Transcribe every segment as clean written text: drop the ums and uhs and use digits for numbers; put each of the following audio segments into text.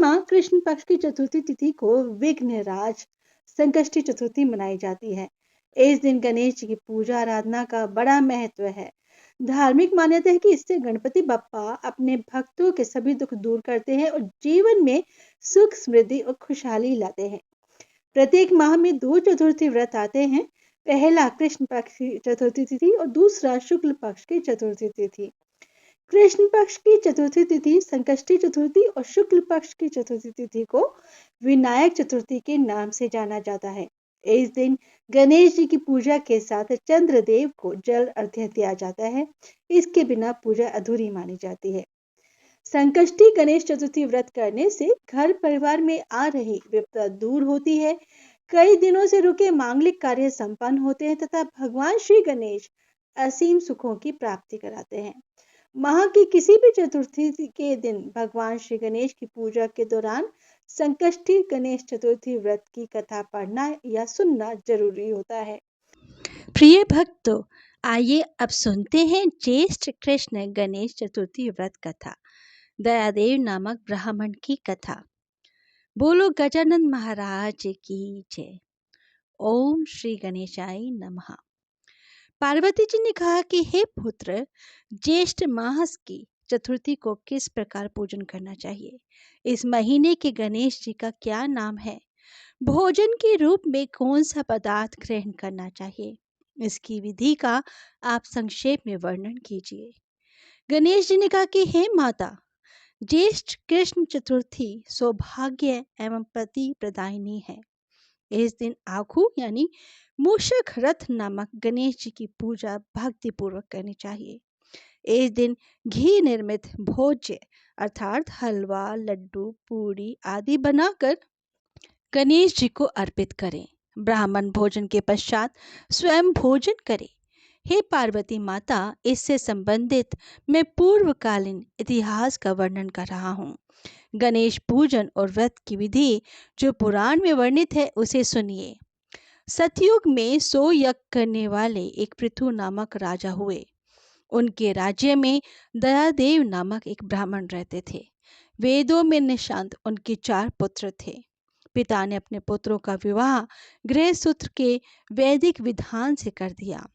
माह कृष्ण पक्ष की चतुर्थी तिथि को विघ्नराज संकष्टी चतुर्थी मनाई जाती है। इस दिन गणेश जी की पूजा आराधना का बड़ा महत्व है। धार्मिक मान्यता है कि इससे गणपति बप्पा अपने भक्तों के सभी दुख दूर करते हैं और जीवन में सुख समृद्धि और खुशहाली लाते हैं। प्रत्येक माह में दो चतुर्थी व्रत आते हैं। पहला कृष्ण पक्ष की चतुर्थी तिथि और दूसरा शुक्ल पक्ष की चतुर्थी तिथि। कृष्ण पक्ष की चतुर्थी तिथि संकष्टी चतुर्थी और शुक्ल पक्ष की चतुर्थी तिथि को विनायक चतुर्थी के नाम से जाना जाता है। इस दिन गणेश जी की पूजा के साथ चंद्रदेव को जल अर्घ्य दिया जाता है। इसके बिना पूजा अधूरी मानी जाती है। संकष्टी गणेश चतुर्थी व्रत करने से घर परिवार में आ रही विपदा दूर होती है। कई दिनों से रुके मांगलिक कार्य संपन्न होते हैं तथा भगवान श्री गणेश असीम सुखों की प्राप्ति कराते हैं। माह की किसी भी चतुर्थी के दिन भगवान श्री गणेश की पूजा के दौरान संकष्टी गणेश चतुर्थी व्रत की कथा पढ़ना या सुनना जरूरी होता है। प्रिय भक्तों, आइए अब सुनते हैं ज्येष्ठ कृष्ण गणेश चतुर्थी व्रत कथा, दयादेव नामक ब्राह्मण की कथा। बोलो गजानन महाराज की जय। ओम श्री गणेशाय नमः। पार्वती जी ने कहा कि हे पुत्र, ज्येष्ठ मास की चतुर्थी को किस प्रकार पूजन करना चाहिए? इस महीने के गणेश जी का क्या नाम है? भोजन के रूप में कौन सा पदार्थ ग्रहण करना चाहिए? इसकी विधि का आप संक्षेप में वर्णन कीजिए। गणेश जी ने कहा कि हे माता, ज्येष्ठ कृष्ण चतुर्थी सौभाग्य एवं पति प्रदायिनी है। इस दिन आखू यानी मूषक रथ नामक गणेश जी की पूजा भक्ति पूर्वक करनी चाहिए। इस दिन घी निर्मित भोज्य अर्थात हलवा, लड्डू, पूरी आदि बनाकर गणेश जी को अर्पित करें। ब्राह्मण भोजन के पश्चात स्वयं भोजन करें। हे पार्वती माता, इससे संबंधित मैं पूर्वकालीन इतिहास का वर्णन कर रहा हूँ। गणेश पूजन और व्रत की विधि जो पुराण में वर्णित है उसे सुनिए। सतयुग में 100 यज्ञ करने वाले एक पृथु नामक राजा हुए। उनके राज्य में दयादेव नामक एक ब्राह्मण रहते थे। वेदों में निशांत उनके 4 पुत्र थे। पिता ने अपने पुत्रों का विवाह गृह सूत्र के वैदिक विधान से कर दिया।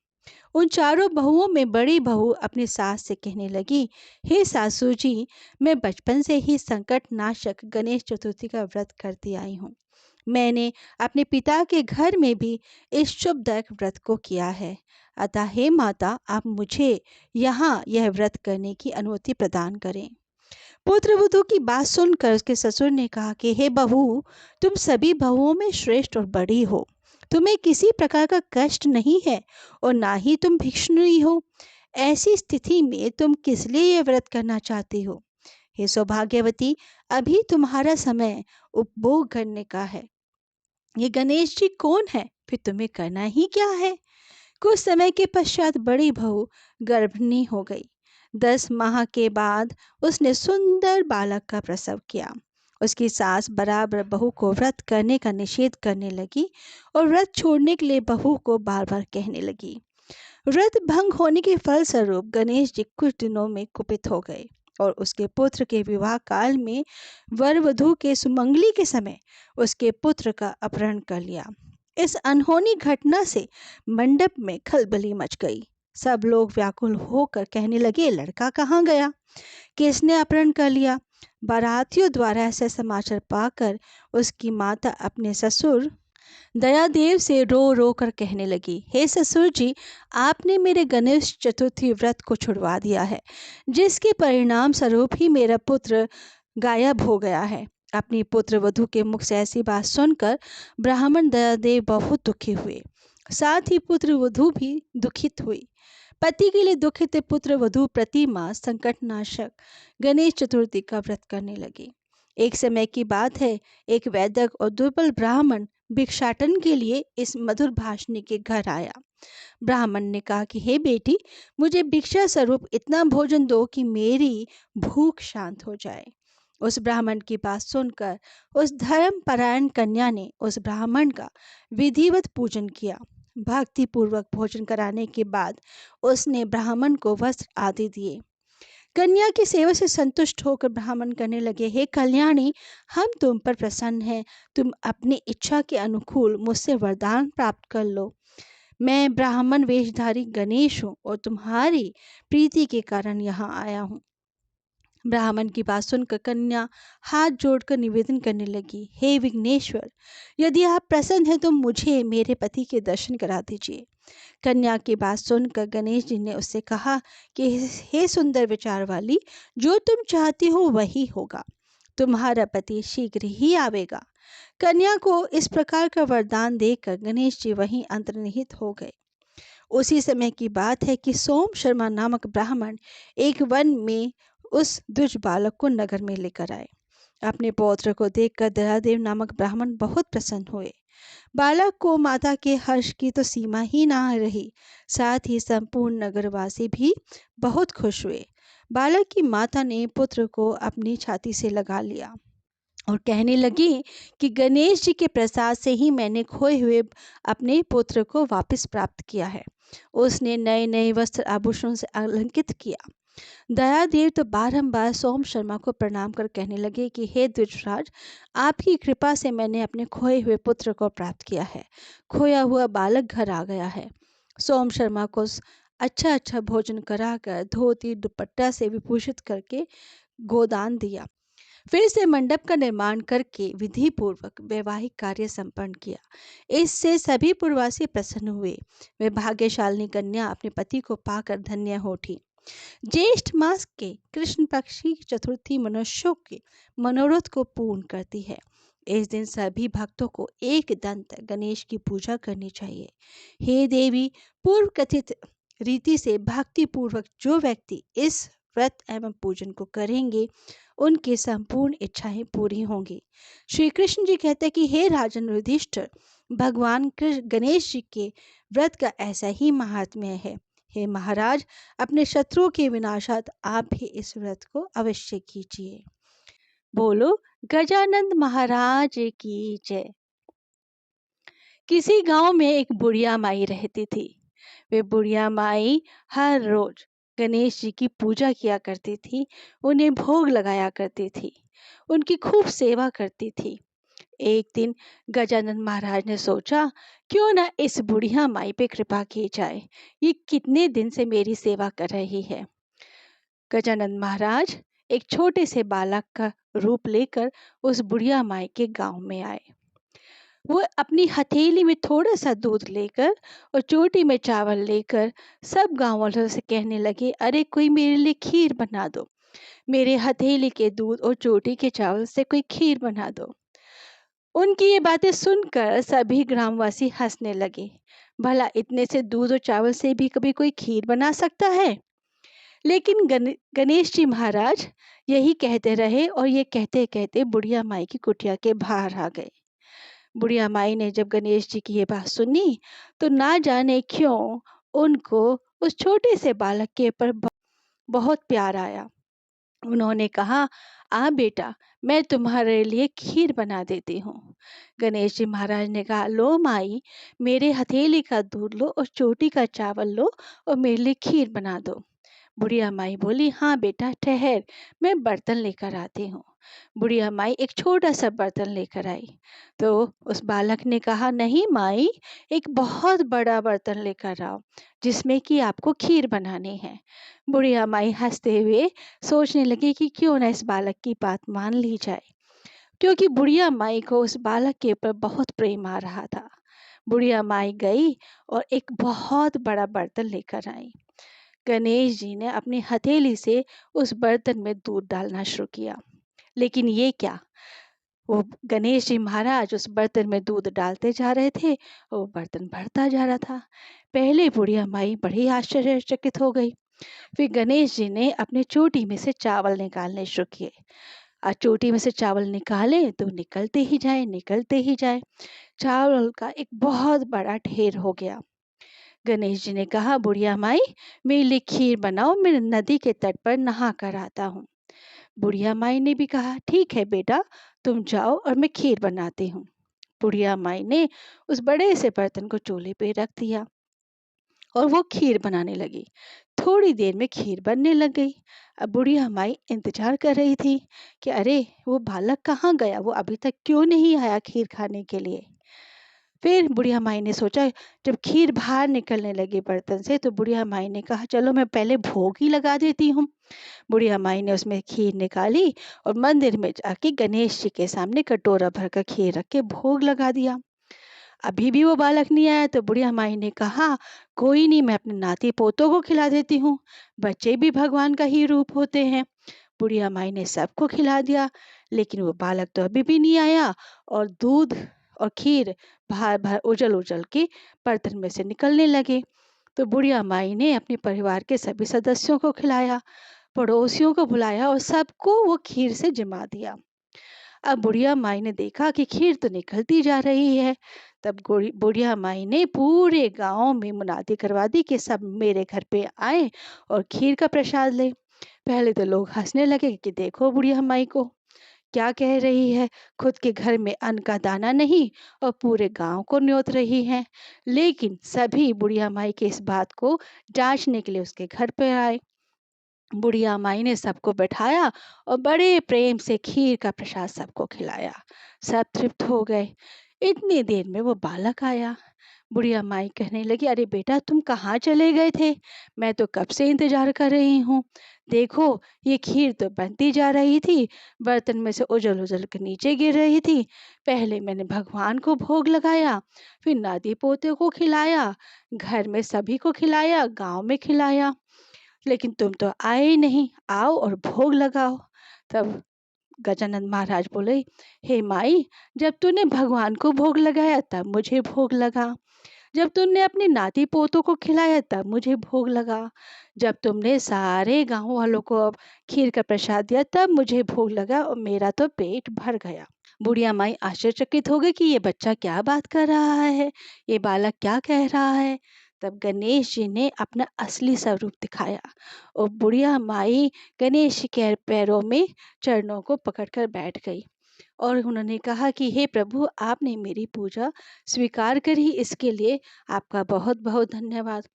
उन चारों बहुओं में बड़ी बहू अपनी सास से कहने लगी, हे सासू जी, मैं बचपन से ही संकट नाशक गणेश चतुर्थी का व्रत करती आई हूँ। मैंने अपने पिता के घर में भी इस शुभदायक व्रत को किया है। अतः हे माता, आप मुझे यहाँ यह व्रत करने की अनुमति प्रदान करें। पुत्रवधू की बात सुनकर उसके ससुर ने कहा कि हे बहू, तुम सभी बहुओं में श्रेष्ठ और बड़ी हो। तुम्हें किसी प्रकार का कष्ट नहीं है और ना ही तुम भिक्षुणी हो। ऐसी स्थिति में तुम किस लिए यह व्रत करना चाहती हो? हे सौभाग्यवती, अभी तुम्हारा समय उपभोग करने का है। ये गणेश जी कौन है? फिर तुम्हें करना ही क्या है? कुछ समय के पश्चात बड़ी बहू गर्भिणी हो गई। 10 माह के बाद उसने सुंदर बालक का प्रसव किया। उसकी सास बराबर बहू को व्रत करने का निषेध करने लगी और व्रत छोड़ने के लिए बहू को बार बार कहने लगी। व्रत भंग होने के फलस्वरूप गणेश जी कुछ दिनों में कुपित हो गए और उसके पुत्र के विवाह काल में वर वधू के सुमंगली के समय उसके पुत्र का अपहरण कर लिया। इस अनहोनी घटना से मंडप में खलबली मच गई। सब लोग व्याकुल होकर कहने लगे, लड़का कहाँ गया? किसने अपहरण कर लिया? बारातियों द्वारा ऐसे समाचार पाकर उसकी माता अपने ससुर दयादेव से रो रो कर कहने लगी, हे ससुर जी, आपने मेरे गणेश चतुर्थी व्रत को छुड़वा दिया है, जिसके परिणाम स्वरूप ही मेरा पुत्र गायब हो गया है। अपनी पुत्र वधू के मुख से ऐसी बात सुनकर ब्राह्मण दयादेव बहुत दुखी हुए। साथ ही पुत्र वधू भी दुखित हुई। पति के लिए दुखित पुत्र वधू प्रति मास संकटनाशक गणेश चतुर्थी का व्रत करने लगे। एक समय की बात है, एक वैदक और दुर्बल ब्राह्मण भिक्षाटन के लिए इस मधुर भाषणी के घर आया। ब्राह्मण ने कहा कि हे बेटी, मुझे भिक्षा स्वरूप इतना भोजन दो कि मेरी भूख शांत हो जाए। उस ब्राह्मण की बात सुनकर उस धर्मपरायण कन्या ने उस ब्राह्मण का विधिवत पूजन किया। भक्ति पूर्वक भोजन कराने के बाद उसने ब्राह्मण को वस्त्र आदि दिए। कन्या की सेवा से संतुष्ट होकर ब्राह्मण कहने लगे, हे कल्याणी, हम तुम पर प्रसन्न हैं। तुम अपनी इच्छा के अनुकूल मुझसे वरदान प्राप्त कर लो। मैं ब्राह्मण वेशधारी गणेश हूँ और तुम्हारी प्रीति के कारण यहाँ आया हूँ। ब्राह्मण की बात सुनकर कन्या हाथ जोड़कर निवेदन करने लगी, हे विघ्नेश्वर, यदि आप प्रसन्न हैं तो मुझे मेरे पति के दर्शन करा दीजिए। कन्या की बात सुनकर गणेश जी ने उससे कहा कि हे सुंदर विचार वाली, जो तुम चाहती हो वही होगा। तुम्हारा पति शीघ्र ही आवेगा। कन्या को इस प्रकार का वरदान देकर गणेश जी वहीं अंतर्निहित हो गए। उसी समय की बात है कि सोम शर्मा नामक ब्राह्मण एक वन में उस द्विज बालक को नगर में लेकर आए। अपने पौत्र को देखकर दयादेव नामक ब्राह्मण बहुत प्रसन्न हुए। बालक को माता के हर्ष की तो सीमा ही ना रही, साथ ही संपूर्ण नगरवासी भी बहुत खुश हुए। बालक की माता ने पुत्र को अपनी छाती से लगा लिया और कहने लगी कि गणेश जी के प्रसाद से ही मैंने खोए हुए अपने पुत्र को वापस प्राप्त किया है। उसने नए नए वस्त्र आभूषणों से अलंकृत किया। दयादेव तो बारंबार सोम शर्मा को प्रणाम कर कहने लगे कि हे द्विजराज, आपकी कृपा से मैंने अपने खोए हुए पुत्र को प्राप्त किया है। खोया हुआ बालक घर आ गया है। सोम शर्मा को अच्छा अच्छा भोजन कराकर धोती दुपट्टा से विभूषित करके गोदान दिया। फिर से मंडप का निर्माण करके विधि पूर्वक वैवाहिक कार्य संपन्न किया। इससे सभी पुरवासी प्रसन्न हुए। वे भाग्यशालिनी कन्या अपने पति को पाकर धन्य हो उठी। ज्येष्ठ मास के कृष्ण पक्ष की चतुर्थी मनुष्यों के मनोरथ को पूर्ण करती है। इस दिन सभी भक्तों को एक दंत गणेश की पूजा करनी चाहिए। हे देवी, पूर्व कथित रीति से भक्ति पूर्वक जो व्यक्ति इस व्रत एवं पूजन को करेंगे, उनकी संपूर्ण इच्छाएं पूरी होंगी। श्री कृष्ण जी कहते हैं कि हे राजन युधिष्ठिर, भगवान गणेश जी के व्रत का ऐसा ही महात्म्य है। हे महाराज, अपने शत्रुओं के विनाशात आप भी इस व्रत को अवश्य कीजिए। बोलो गजानंद महाराज की जय। किसी गांव में एक बुढ़िया माई रहती थी। वे बुढ़िया माई हर रोज गणेश जी की पूजा किया करती थी, उन्हें भोग लगाया करती थी, उनकी खूब सेवा करती थी। एक दिन गजानंद महाराज ने सोचा, क्यों ना इस बुढ़िया माई पे कृपा की जाए, ये कितने दिन से मेरी सेवा कर रही है। गजानंद महाराज एक छोटे से बालक का रूप लेकर उस बुढ़िया माई के गांव में आए। वो अपनी हथेली में थोड़ा सा दूध लेकर और चोटी में चावल लेकर सब गांव वालों से कहने लगे, अरे कोई मेरे लिए खीर बना दो, मेरे हथेली के दूध और चोटी के चावल से कोई खीर बना दो। उनकी ये बातें सुनकर सभी ग्रामवासी हंसने लगे। भला इतने से दूध और चावल से भी कभी कोई खीर बना सकता है? लेकिन गणेश जी महाराज यही कहते रहे और ये कहते कहते बुढ़िया माई की कुटिया के बाहर आ गए। बुढ़िया माई ने जब गणेश जी की ये बात सुनी तो ना जाने क्यों उनको उस छोटे से बालक के ऊपर बहुत प्यार आया। उन्होंने कहा, आ बेटा, मैं तुम्हारे लिए खीर बना देती हूँ। गणेश जी महाराज ने कहा, लो माई, मेरे हथेली का दूध लो और चोटी का चावल लो और मेरे लिए खीर बना दो। बुढ़िया माई बोली, हाँ बेटा ठहर, मैं बर्तन लेकर आती हूँ। बुढ़िया माई एक छोटा सा बर्तन लेकर आई तो उस बालक ने कहा, नहीं माई, एक बहुत बड़ा बर्तन लेकर आओ जिसमें कि आपको खीर बनानी है। बुढ़िया माई हंसते हुए सोचने लगी कि क्यों ना इस बालक की बात मान ली जाए, क्योंकि बुढ़िया माई को उस बालक के ऊपर बहुत प्रेम आ रहा था। बुढ़िया माई गई और एक बहुत बड़ा बर्तन लेकर आई। गणेश जी ने अपनी हथेली से उस बर्तन में दूध डालना शुरू किया। लेकिन ये क्या, वो गणेश जी महाराज उस बर्तन में दूध डालते जा रहे थे और वो बर्तन भरता जा रहा था। पहले बुढ़िया माई बड़ी आश्चर्यचकित हो गई। फिर गणेश जी ने अपने चोटी में से चावल निकालने शुरू किए। चोटी में से चावल निकाले तो निकलते ही जाए। चावल का एक बहुत बड़ा ढेर हो गया। गणेश जी ने कहा, बुढ़िया माई, मेरे लिए खीर बनाओ, मैं नदी के तट पर नहा कर आता हूँ। बुढ़िया माई ने भी कहा, ठीक है बेटा, तुम जाओ और मैं खीर बनाती हूँ। बुढ़िया माई ने उस बड़े से बर्तन को चूल्हे पे रख दिया और वो खीर बनाने लगी। थोड़ी देर में खीर बनने लग गई। अब बुढ़िया माई इंतजार कर रही थी कि अरे वो बालक कहाँ गया, वो अभी तक क्यों नहीं आया खीर खाने के लिए। फिर बुढ़िया माई ने सोचा, जब खीर बाहर निकलने लगी बर्तन से तो बुढ़िया माई ने कहा चलो मैं पहले भोग ही लगा देती हूँ। बुढ़िया माई ने उसमें खीर निकाली और मंदिर में जाके गणेश जी के सामने कटोरा भरकर खीर रख के भोग लगा दिया। अभी भी वो बालक नहीं आया तो बुढ़िया माई ने कहा कोई नहीं, मैं अपने नाती पोतों को खिला देती हूँ, बच्चे भी भगवान का ही रूप होते हैं। बुढ़िया माई ने सबको खिला दिया, लेकिन वो बालक तो अभी भी नहीं आया और दूध और खीर बाहर बाहर उजल उजल के बर्तन में से निकलने लगे। तो बुढ़िया माई ने अपने परिवार के सभी सदस्यों को खिलाया, पड़ोसियों को बुलाया और सबको वो खीर से जिमा दिया। अब बुढ़िया माई ने देखा कि खीर तो निकलती जा रही है। तब बुढ़िया माई ने पूरे गांव में मुनादी करवा दी कि सब मेरे घर पे आए और खीर का प्रसाद ले। पहले तो लोग हंसने लगे कि देखो बुढ़िया माई को क्या कह रही है, खुद के घर में अन्न का दाना नहीं और पूरे गांव को न्योत रही है। लेकिन सभी बुढ़िया माई के इस बात को जांचने के लिए उसके घर पर आए। बुढ़िया माई ने सबको बैठाया और बड़े प्रेम से खीर का प्रसाद सबको खिलाया। सब तृप्त हो गए। इतनी देर में वो बालक आया। बुढ़िया माई कहने लगी, अरे बेटा तुम कहाँ चले गए थे, मैं तो कब से इंतजार कर रही हूँ। देखो ये खीर तो बनती जा रही थी, बर्तन में से उजल उजल के नीचे गिर रही थी। पहले मैंने भगवान को भोग लगाया, फिर नाती पोते को खिलाया, घर में सभी को खिलाया, गांव में खिलाया, लेकिन तुम तो आए ही नहीं, आओ और भोग लगाओ। तब गजानन महाराज बोले, हे माई, जब तूने भगवान को भोग लगाया तब मुझे भोग लगा, जब तुमने अपने नाती पोतों को खिलाया तब मुझे भोग लगा, जब तुमने सारे गांव वालों को खीर का प्रसाद दिया तब मुझे भोग लगा और मेरा तो पेट भर गया। बुढ़िया माई आश्चर्यचकित हो गई कि ये बच्चा क्या बात कर रहा है, ये बालक क्या कह रहा है। तब गणेश जी ने अपना असली स्वरूप दिखाया और बुढ़िया माई गणेश जी के पैरों में चरणों को पकड़कर बैठ गई और उन्होंने कहा कि हे प्रभु, आपने मेरी पूजा स्वीकार करी, इसके लिए आपका बहुत बहुत धन्यवाद।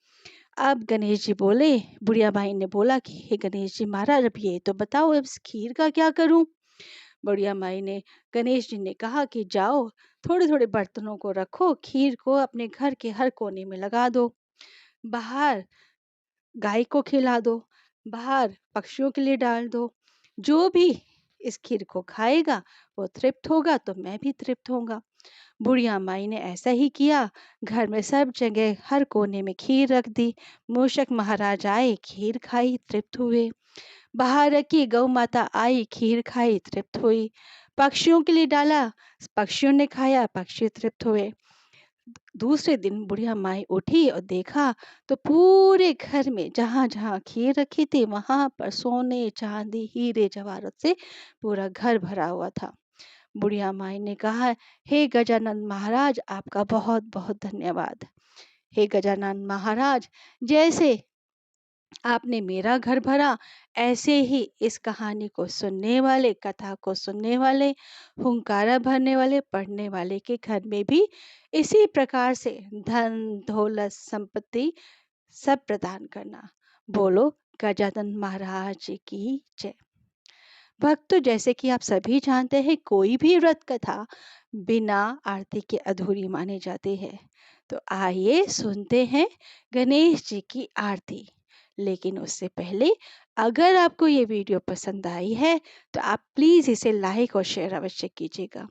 अब गणेश जी बोले, बुढ़िया माई ने बोला कि हे गणेश जी महाराज, अब ये तो बताओ अब इस खीर का क्या करूं। बुढ़िया माई ने गणेश जी ने कहा कि जाओ थोड़े थोड़े बर्तनों को रखो, खीर को अपने घर के हर कोने में लगा दो, बाहर गाय को खिला दो, बाहर पक्षियों के लिए डाल दो, जो भी इस खीर को खाएगा वो तृप्त होगा तो मैं भी तृप्त होगा। बुढ़िया माई ने ऐसा ही किया, घर में सब जगह हर कोने में खीर रख दी। मूषक महाराज आए, खीर खाई, तृप्त हुए। बाहर रखी, गौ माता आई, खीर खाई, तृप्त हुई। पक्षियों के लिए डाला, पक्षियों ने खाया, पक्षी तृप्त हुए। दूसरे दिन बुढ़िया माई उठी और देखा तो पूरे घर में जहाँ जहाँ खीर रखी थी वहां पर सोने चांदी हीरे जवाहरात से पूरा घर भरा हुआ था। बुढ़िया माई ने कहा, हे गजानन महाराज, आपका बहुत बहुत धन्यवाद। हे गजानन महाराज, जैसे आपने मेरा घर भरा, ऐसे ही इस कहानी को सुनने वाले, कथा को सुनने वाले, हुंकारा भरने वाले, पढ़ने वाले के घर में भी इसी प्रकार से धन दौलत संपत्ति सब प्रदान करना। बोलो गजानन महाराज जी की जय। भक्तों, जैसे कि आप सभी जानते हैं, कोई भी व्रत कथा बिना आरती के अधूरी मानी जाती है। तो आइए सुनते हैं गणेश जी की आरती। लेकिन उससे पहले, अगर आपको ये वीडियो पसंद आई है तो आप प्लीज़ इसे लाइक और शेयर अवश्य कीजिएगा।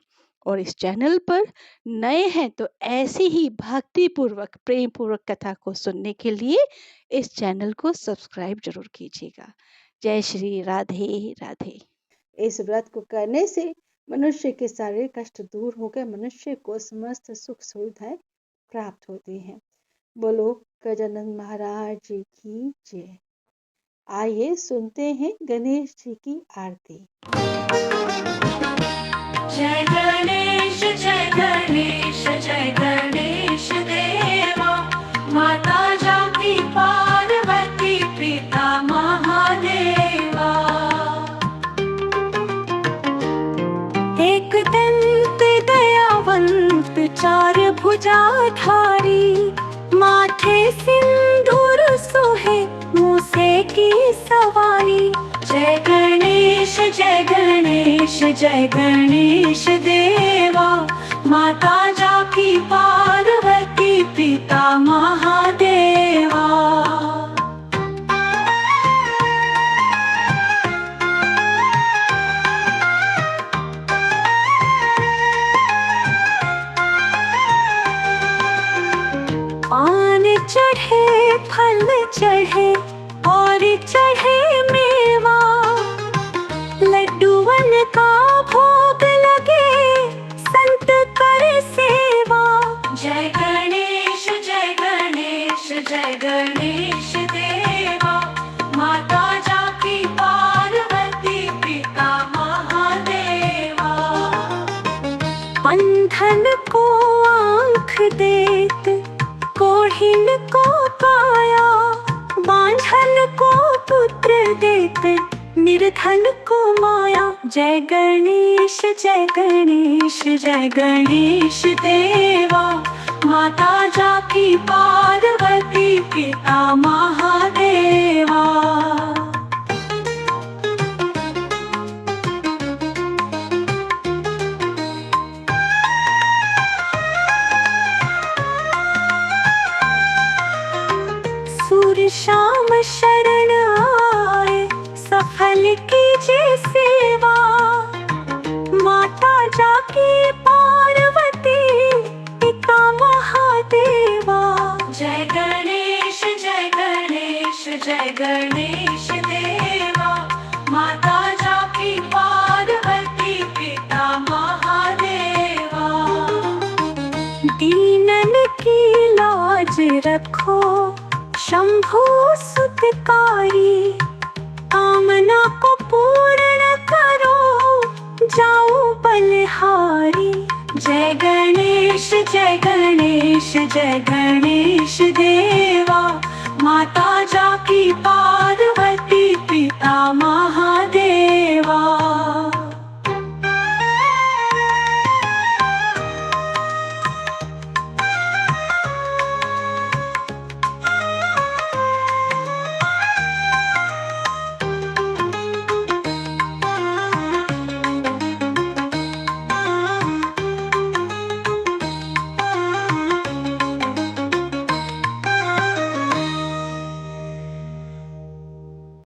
और इस चैनल पर नए हैं तो ऐसी ही भक्ति पूर्वक, प्रेम पूर्वक कथा को सुनने के लिए इस चैनल को सब्सक्राइब जरूर कीजिएगा। जय श्री राधे राधे। इस व्रत को करने से मनुष्य के शारीरिक कष्ट दूर होकर मनुष्य को समस्त सुख सुविधाएं प्राप्त होती हैं। बोलो गजानन महाराज जी की जय। आइए सुनते हैं गणेश जी की आरती। जय गणेश जय गणेश जय गणेश देवा, माता जानकी पार्वती पिता महादेवा। एक दंत दयावंत चार भुजाधारी, माथे सिंदूर सोहे, मुँह की सवारी। जय गणेश जय गणेश जय गणेश देवा, माता जाकी पार्वती पिता महादेवा। पान चढ़े फल चढ़े और चढ़े मेवा, लड्डूवन का भोग लगे संत कर सेवा। जय गणेश जय गणेश जय गणेश देवा, माता जाकी पार्वती पिता महादेवा। बंधन को आँख देत कोढ़िन को काया, बांझन को पुत्र देते निर्धन को माया। जय गणेश जय गणेश जय गणेश देवा, माता जाकी पार्वती पिता महादेवा। सूर्य शाम शरण आए सफल कीजिए सेवा, माता जाकी पार्वती पिता महादेवा। जय गणेश जय गणेश जय गणेश देवा, माता जाकी पार्वती पिता महादेवा। दीनन की लाज रखो शंभु सुतकारी, कामना को पूर्ण करो जाओ बलिहारी। जय गणेश जय गणेश जय गणेश देवा,